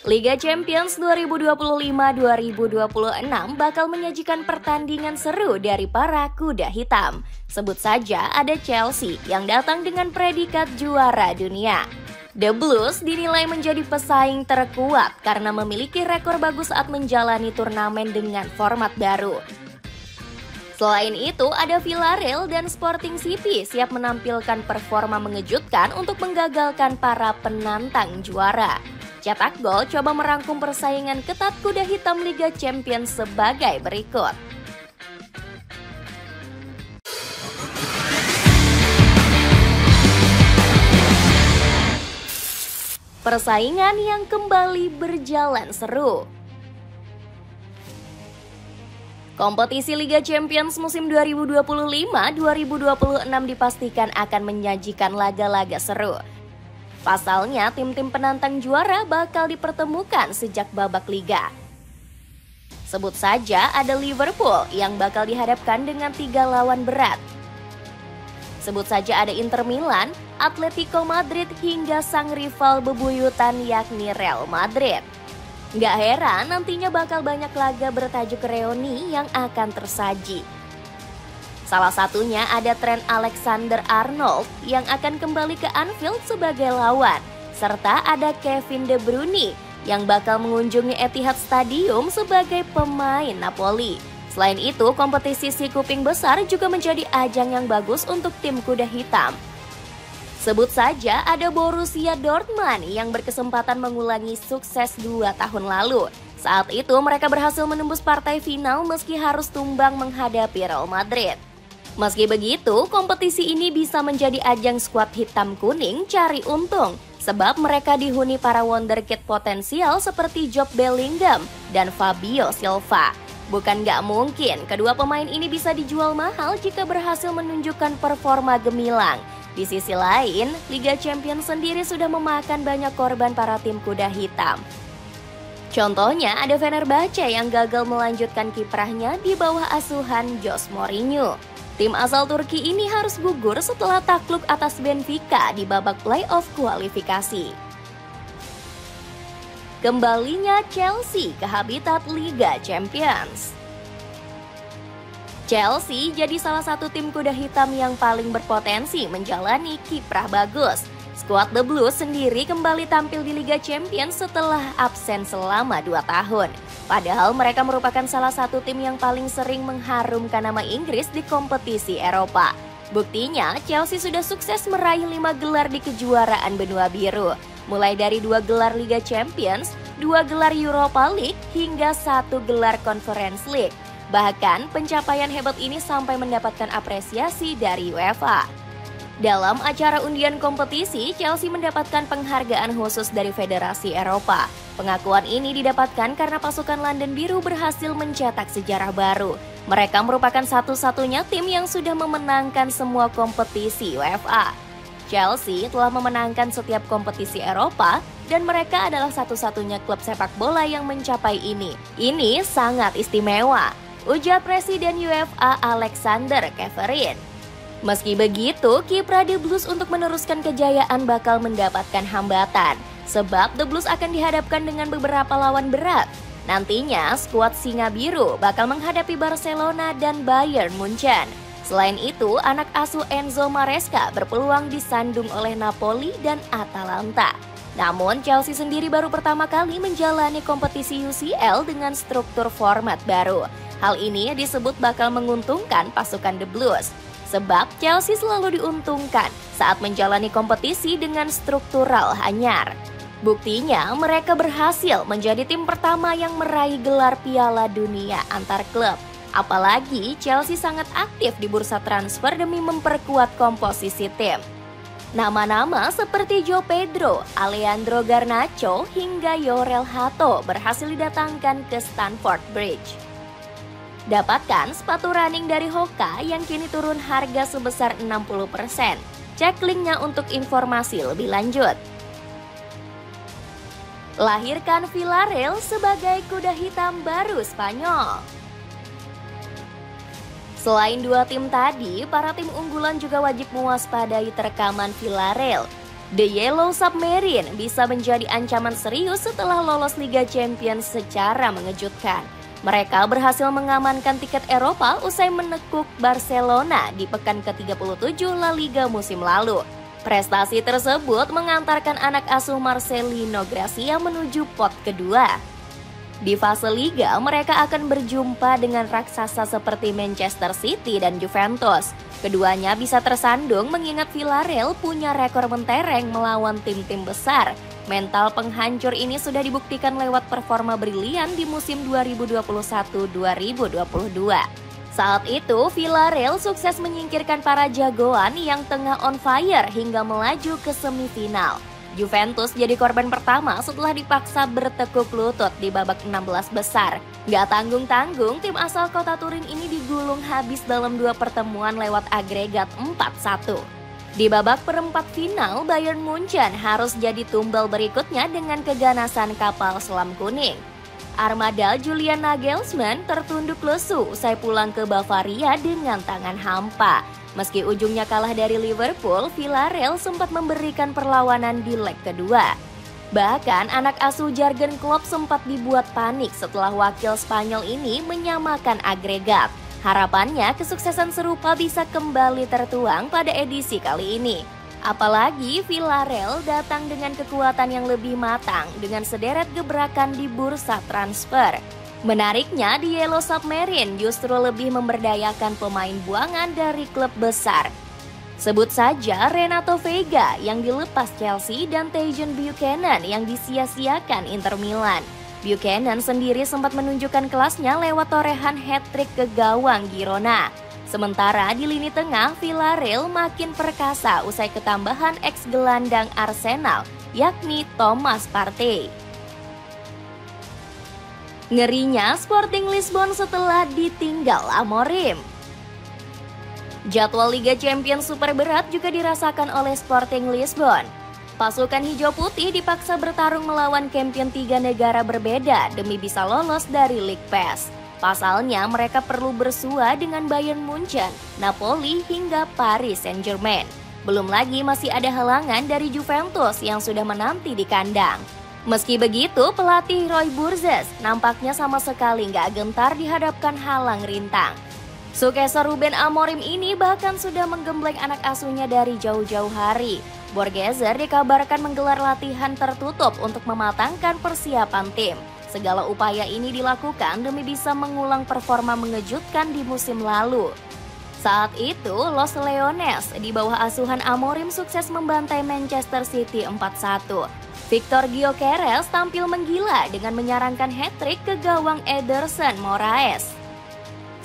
Liga Champions 2025-2026 bakal menyajikan pertandingan seru dari para kuda hitam. Sebut saja ada Chelsea yang datang dengan predikat juara dunia. The Blues dinilai menjadi pesaing terkuat karena memiliki rekor bagus saat menjalani turnamen dengan format baru. Selain itu, ada Villarreal dan Sporting City siap menampilkan performa mengejutkan untuk menggagalkan para penantang juara. Cetak Gol coba merangkum persaingan ketat kuda hitam Liga Champions sebagai berikut. Persaingan yang kembali berjalan seru. Kompetisi Liga Champions musim 2025-2026 dipastikan akan menyajikan laga-laga seru. Pasalnya, tim-tim penantang juara bakal dipertemukan sejak babak liga. Sebut saja ada Liverpool yang bakal dihadapkan dengan 3 lawan berat. Sebut saja ada Inter Milan, Atletico Madrid hingga sang rival bebuyutan yakni Real Madrid. Gak heran nantinya bakal banyak laga bertajuk reuni yang akan tersaji. Salah satunya ada Trent Alexander-Arnold yang akan kembali ke Anfield sebagai lawan. Serta ada Kevin De Bruyne yang bakal mengunjungi Etihad Stadium sebagai pemain Napoli. Selain itu, kompetisi si kuping besar juga menjadi ajang yang bagus untuk tim kuda hitam. Sebut saja ada Borussia Dortmund yang berkesempatan mengulangi sukses 2 tahun lalu. Saat itu mereka berhasil menembus partai final meski harus tumbang menghadapi Real Madrid. Meski begitu, kompetisi ini bisa menjadi ajang skuad hitam kuning cari untung, sebab mereka dihuni para wonderkid potensial seperti Jude Bellingham dan Fabio Silva. Bukan gak mungkin, kedua pemain ini bisa dijual mahal jika berhasil menunjukkan performa gemilang. Di sisi lain, Liga Champions sendiri sudah memakan banyak korban para tim kuda hitam. Contohnya ada Fenerbahce yang gagal melanjutkan kiprahnya di bawah asuhan Jose Mourinho. Tim asal Turki ini harus gugur setelah takluk atas Benfica di babak playoff kualifikasi. Kembalinya Chelsea ke habitat Liga Champions. Chelsea jadi salah satu tim kuda hitam yang paling berpotensi menjalani kiprah bagus. Skuad The Blues sendiri kembali tampil di Liga Champions setelah absen selama 2 tahun. Padahal mereka merupakan salah satu tim yang paling sering mengharumkan nama Inggris di kompetisi Eropa. Buktinya, Chelsea sudah sukses meraih 5 gelar di kejuaraan benua biru. Mulai dari 2 gelar Liga Champions, 2 gelar Europa League, hingga 1 gelar Conference League. Bahkan, pencapaian hebat ini sampai mendapatkan apresiasi dari UEFA. Dalam acara undian kompetisi, Chelsea mendapatkan penghargaan khusus dari Federasi Eropa. Pengakuan ini didapatkan karena pasukan London Biru berhasil mencetak sejarah baru. Mereka merupakan satu-satunya tim yang sudah memenangkan semua kompetisi UEFA. Chelsea telah memenangkan setiap kompetisi Eropa dan mereka adalah satu-satunya klub sepak bola yang mencapai ini. Ini sangat istimewa, ujar Presiden UEFA Alexander Ceferin. Meski begitu, kiprah The Blues untuk meneruskan kejayaan bakal mendapatkan hambatan, sebab The Blues akan dihadapkan dengan beberapa lawan berat. Nantinya, skuad Singa Biru bakal menghadapi Barcelona dan Bayern Munchen. Selain itu, anak asuh Enzo Maresca berpeluang disandung oleh Napoli dan Atalanta. Namun, Chelsea sendiri baru pertama kali menjalani kompetisi UCL dengan struktur format baru. Hal ini disebut bakal menguntungkan pasukan The Blues. Sebab Chelsea selalu diuntungkan saat menjalani kompetisi dengan struktural anyar. Buktinya mereka berhasil menjadi tim pertama yang meraih gelar Piala Dunia antar klub. Apalagi Chelsea sangat aktif di bursa transfer demi memperkuat komposisi tim. Nama-nama seperti João Pedro, Alejandro Garnacho hingga Jorel Hato berhasil didatangkan ke Stamford Bridge. Dapatkan sepatu running dari Hoka yang kini turun harga sebesar 60%. Cek linknya untuk informasi lebih lanjut. Lahirkan Villarreal sebagai kuda hitam baru Spanyol. Selain 2 tim tadi, para tim unggulan juga wajib mewaspadai terkaman Villarreal. The Yellow Submarine bisa menjadi ancaman serius setelah lolos Liga Champions secara mengejutkan. Mereka berhasil mengamankan tiket Eropa usai menekuk Barcelona di pekan ke-37 La Liga musim lalu. Prestasi tersebut mengantarkan anak asuh Marcelino Gracia menuju pot kedua. Di fase Liga, mereka akan berjumpa dengan raksasa seperti Manchester City dan Juventus. Keduanya bisa tersandung mengingat Villarreal punya rekor mentereng melawan tim-tim besar. Mental penghancur ini sudah dibuktikan lewat performa brilian di musim 2021-2022. Saat itu, Villarreal sukses menyingkirkan para jagoan yang tengah on fire hingga melaju ke semifinal. Juventus jadi korban pertama setelah dipaksa bertekuk lutut di babak 16 besar. Gak tanggung-tanggung, tim asal kota Turin ini digulung habis dalam 2 pertemuan lewat agregat 4-1. Di babak perempat final, Bayern Munchen harus jadi tumbal berikutnya dengan keganasan kapal selam kuning. Armada Julian Nagelsmann tertunduk lesu usai pulang ke Bavaria dengan tangan hampa. Meski ujungnya kalah dari Liverpool, Villarreal sempat memberikan perlawanan di leg kedua. Bahkan anak asuh Jurgen Klopp sempat dibuat panik setelah wakil Spanyol ini menyamakan agregat. Harapannya kesuksesan serupa bisa kembali tertuang pada edisi kali ini. Apalagi Villarreal datang dengan kekuatan yang lebih matang dengan sederet gebrakan di bursa transfer. Menariknya, di Yellow Submarine justru lebih memberdayakan pemain buangan dari klub besar. Sebut saja Renato Veiga yang dilepas Chelsea dan Tajon Buchanan yang disia-siakan Inter Milan. Buchanan sendiri sempat menunjukkan kelasnya lewat torehan hat-trick ke gawang Girona. Sementara di lini tengah, Villarreal makin perkasa usai ketambahan ex-gelandang Arsenal, yakni Thomas Partey. Ngerinya Sporting Lisbon setelah ditinggal Amorim. Jadwal Liga Champions super berat juga dirasakan oleh Sporting Lisbon. Pasukan hijau putih dipaksa bertarung melawan kampion 3 negara berbeda demi bisa lolos dari League Pass. Pasalnya mereka perlu bersua dengan Bayern Munchen, Napoli hingga Paris Saint-Germain. Belum lagi masih ada halangan dari Juventus yang sudah menanti di kandang. Meski begitu, pelatih Roy Burzes nampaknya sama sekali nggak gentar dihadapkan halang rintang. Sukesor Ruben Amorim ini bahkan sudah menggembleng anak asuhnya dari jauh-jauh hari. Borgeser dikabarkan menggelar latihan tertutup untuk mematangkan persiapan tim. Segala upaya ini dilakukan demi bisa mengulang performa mengejutkan di musim lalu. Saat itu, Los Leones di bawah asuhan Amorim sukses membantai Manchester City 4-1. Victor Gyökeres tampil menggila dengan menyarankan hat-trick ke gawang Ederson Moraes.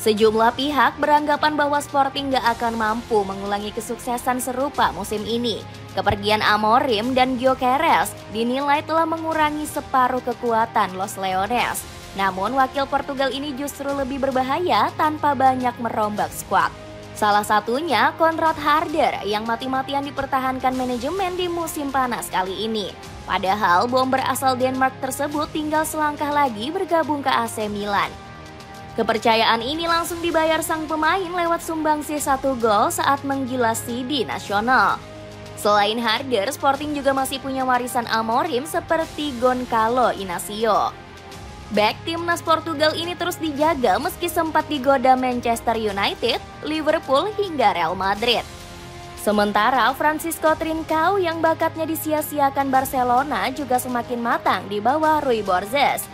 Sejumlah pihak beranggapan bahwa Sporting gak akan mampu mengulangi kesuksesan serupa musim ini. Kepergian Amorim dan Gyökeres dinilai telah mengurangi separuh kekuatan Los Leones. Namun wakil Portugal ini justru lebih berbahaya tanpa banyak merombak skuad. Salah satunya Konrad Harder yang mati-matian dipertahankan manajemen di musim panas kali ini. Padahal bomber asal Denmark tersebut tinggal selangkah lagi bergabung ke AC Milan. Kepercayaan ini langsung dibayar sang pemain lewat sumbangsih 1 gol saat menggilasi di nasional. Selain Harder, Sporting juga masih punya warisan Amorim seperti Goncalo Inacio. Back timnas Portugal ini terus dijaga meski sempat digoda Manchester United, Liverpool hingga Real Madrid. Sementara Francisco Trincao yang bakatnya disia-siakan Barcelona juga semakin matang di bawah Rui Borges.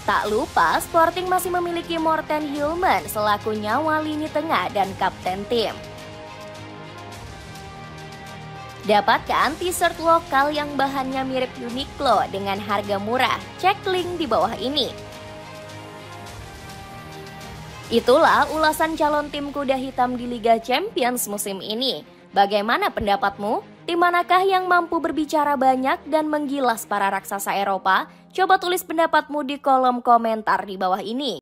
Tak lupa, Sporting masih memiliki Morten Hilman selaku nyawa lini tengah dan kapten tim. Dapatkan t-shirt lokal yang bahannya mirip Uniqlo dengan harga murah. Cek link di bawah ini. Itulah ulasan calon tim kuda hitam di Liga Champions musim ini. Bagaimana pendapatmu? Tim manakah yang mampu berbicara banyak dan menggilas para raksasa Eropa? Coba tulis pendapatmu di kolom komentar di bawah ini.